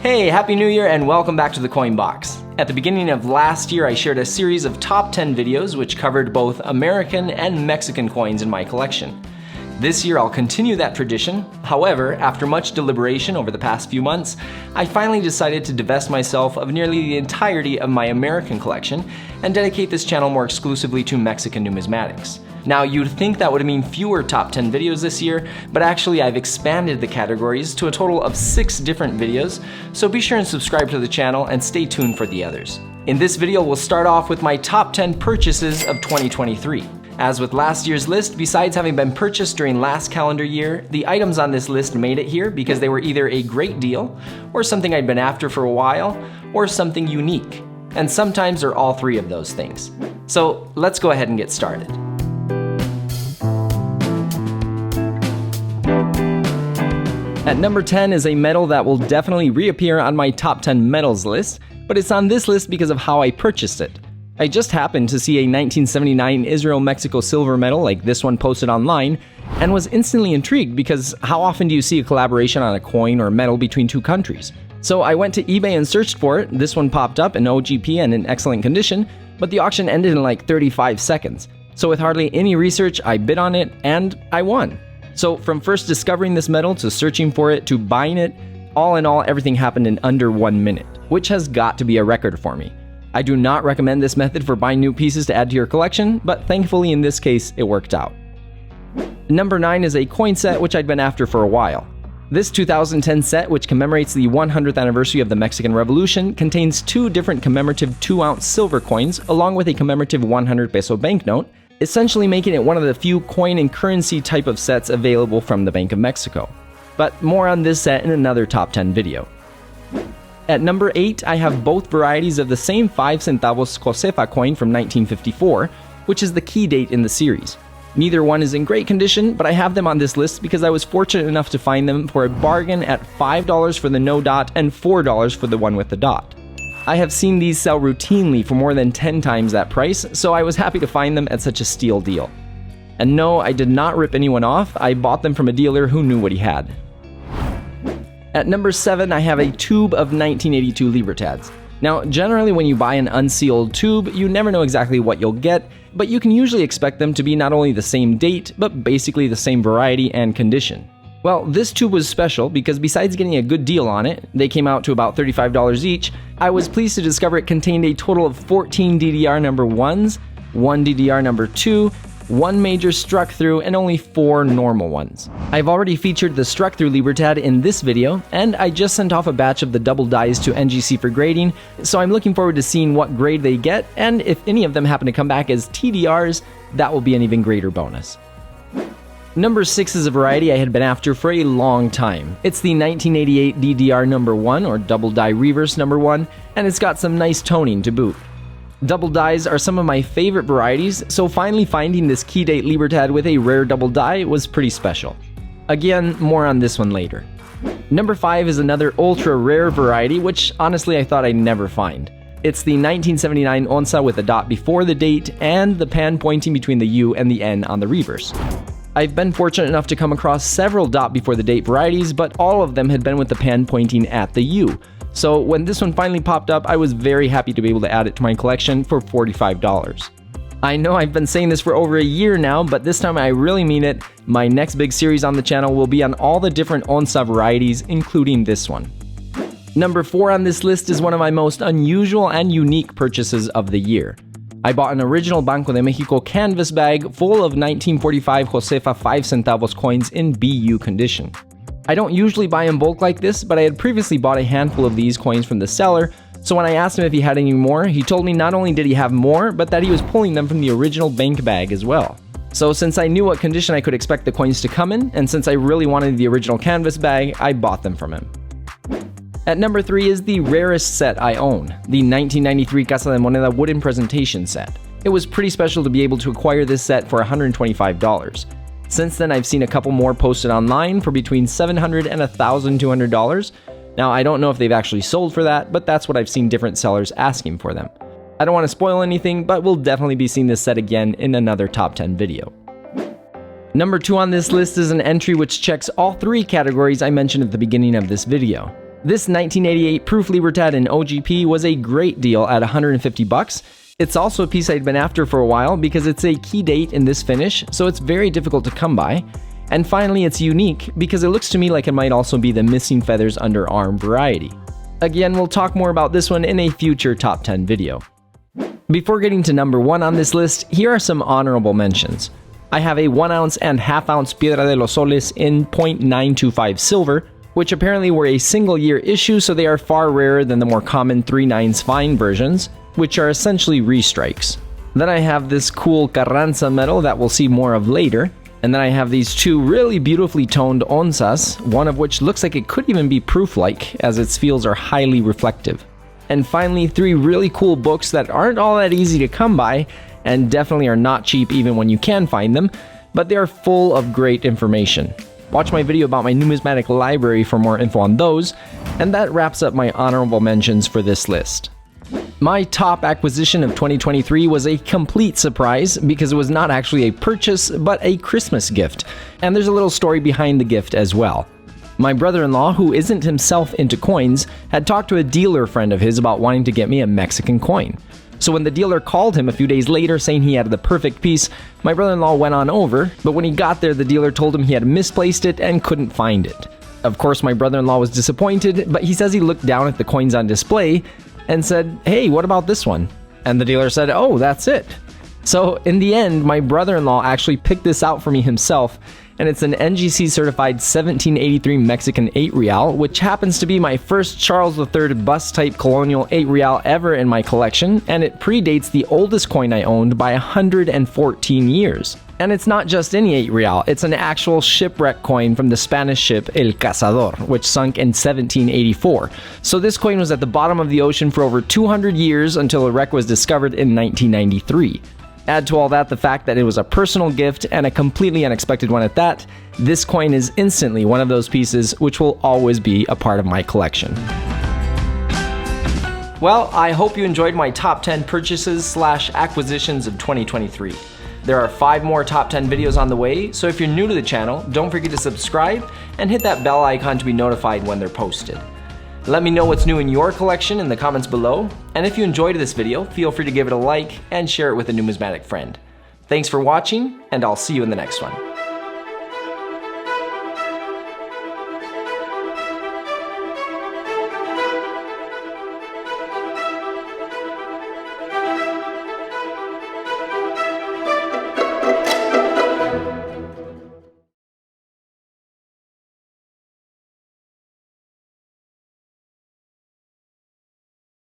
Hey, Happy New Year and welcome back to the Coin Box. At the beginning of last year, I shared a series of top 10 videos which covered both American and Mexican coins in my collection. This year I'll continue that tradition. However, after much deliberation over the past few months, I finally decided to divest myself of nearly the entirety of my American collection and dedicate this channel more exclusively to Mexican numismatics. Now, you'd think that would mean fewer top 10 videos this year, but actually I've expanded the categories to a total of 6 different videos, so be sure and subscribe to the channel and stay tuned for the others. In this video, we'll start off with my top 10 purchases of 2023. As with last year's list, besides having been purchased during last calendar year, the items on this list made it here because they were either a great deal, or something I'd been after for a while, or something unique. And sometimes they're all three of those things. So let's go ahead and get started. At number 10 is a metal that will definitely reappear on my top 10 metals list, but it's on this list because of how I purchased it. I just happened to see a 1979 Israel-Mexico silver medal like this one posted online, and was instantly intrigued because how often do you see a collaboration on a coin or metal between two countries? So I went to eBay and searched for it. This one popped up in OGP and in excellent condition, but the auction ended in like 35 seconds. So with hardly any research, I bid on it and I won. So from first discovering this metal to searching for it to buying it, all in all, everything happened in under 1 minute, which has got to be a record for me. I do not recommend this method for buying new pieces to add to your collection, but thankfully in this case, it worked out. Number 9 is a coin set which I'd been after for a while. This 2010 set, which commemorates the 100th anniversary of the Mexican Revolution, contains 2 different commemorative 2-ounce silver coins along with a commemorative 100 peso banknote, essentially making it one of the few coin and currency type of sets available from the Bank of Mexico. But more on this set in another top 10 video. At number 8, I have both varieties of the same 5 centavos Josefa coin from 1954, which is the key date in the series. Neither one is in great condition, but I have them on this list because I was fortunate enough to find them for a bargain at $5 for the no dot and $4 for the one with the dot. I have seen these sell routinely for more than 10 times that price, so I was happy to find them at such a steal deal. And no, I did not rip anyone off, I bought them from a dealer who knew what he had. At number 7, I have a tube of 1982 libertads. Now, generally when you buy an unsealed tube, you never know exactly what you'll get, but you can usually expect them to be not only the same date, but basically the same variety and condition. Well, this tube was special because besides getting a good deal on it, they came out to about $35 each, I was pleased to discover it contained a total of 14 DDR number 1s, 1 DDR number 2, 1 major struck through, and only 4 normal ones. I've already featured the struck through libertad in this video, and I just sent off a batch of the double dies to NGC for grading, so I'm looking forward to seeing what grade they get, and if any of them happen to come back as TDRs, that will be an even greater bonus. Number 6 is a variety I had been after for a long time. It's the 1988 DDR number 1, or double die reverse number 1, and it's got some nice toning to boot. Double dies are some of my favorite varieties, so finally finding this key date libertad with a rare double die was pretty special. Again, more on this one later. Number 5 is another ultra rare variety, which honestly I thought I'd never find. It's the 1979 onza with a dot before the date and the pan pointing between the U and the N on the reverse. I've been fortunate enough to come across several dot before the date varieties, but all of them had been with the pan pointing at the U. So when this one finally popped up, I was very happy to be able to add it to my collection for $45. I know I've been saying this for over a year now, but this time I really mean it. My next big series on the channel will be on all the different onza varieties, including this one. Number 4 on this list is one of my most unusual and unique purchases of the year. I bought an original Banco de Mexico canvas bag full of 1945 Josefa 5 centavos coins in BU condition. I don't usually buy in bulk like this, but I had previously bought a handful of these coins from the seller, so when I asked him if he had any more, he told me not only did he have more, but that he was pulling them from the original bank bag as well. So since I knew what condition I could expect the coins to come in, and since I really wanted the original canvas bag, I bought them from him. At number 3 is the rarest set I own, the 1993 Casa de Moneda wooden presentation set. It was pretty special to be able to acquire this set for $125. Since then, I've seen a couple more posted online for between $700 and $1,200. Now, I don't know if they've actually sold for that, but that's what I've seen different sellers asking for them. I don't want to spoil anything, but we'll definitely be seeing this set again in another top 10 video. Number 2 on this list is an entry which checks all 3 categories I mentioned at the beginning of this video. This 1988 proof Libertad in OGP was a great deal at $150. It's also a piece I'd been after for a while because it's a key date in this finish, so it's very difficult to come by. And finally, it's unique because it looks to me like it might also be the missing feathers underarm variety. Again, we'll talk more about this one in a future top 10 video. Before getting to number 1 on this list, here are some honorable mentions. I have a 1 ounce and ½ ounce Piedra de los Soles in .925 silver, which apparently were a single year issue, so they are far rarer than the more common 3/9 fine versions, which are essentially restrikes. Then I have this cool Carranza metal that we'll see more of later. And then I have these 2 really beautifully toned onzas, one of which looks like it could even be proof-like, as its fields are highly reflective. And finally, 3 really cool books that aren't all that easy to come by, and definitely are not cheap even when you can find them, but they are full of great information. Watch my video about my numismatic library for more info on those, and that wraps up my honorable mentions for this list. My top acquisition of 2023 was a complete surprise because it was not actually a purchase, but a Christmas gift. And there's a little story behind the gift as well. My brother-in-law, who isn't himself into coins, had talked to a dealer friend of his about wanting to get me a Mexican coin. So when the dealer called him a few days later saying he had the perfect piece, my brother-in-law went on over, but when he got there, the dealer told him he had misplaced it and couldn't find it. Of course, my brother-in-law was disappointed, but he says he looked down at the coins on display and said, "Hey, what about this one?" And the dealer said, "Oh, that's it." So in the end, my brother-in-law actually picked this out for me himself, and it's an NGC certified 1783 Mexican 8 real, which happens to be my first Charles III bust type colonial 8 real ever in my collection, and it predates the oldest coin I owned by 114 years. And it's not just any 8 real, it's an actual shipwreck coin from the Spanish ship El Cazador, which sunk in 1784. So this coin was at the bottom of the ocean for over 200 years until the wreck was discovered in 1993. Add to all that the fact that it was a personal gift and a completely unexpected one at that, this coin is instantly one of those pieces which will always be a part of my collection. Well, I hope you enjoyed my top 10 purchases / acquisitions of 2023. There are 5 more top 10 videos on the way, so if you're new to the channel, don't forget to subscribe and hit that bell icon to be notified when they're posted. Let me know what's new in your collection in the comments below, and if you enjoyed this video, feel free to give it a like and share it with a numismatic friend. Thanks for watching, and I'll see you in the next one.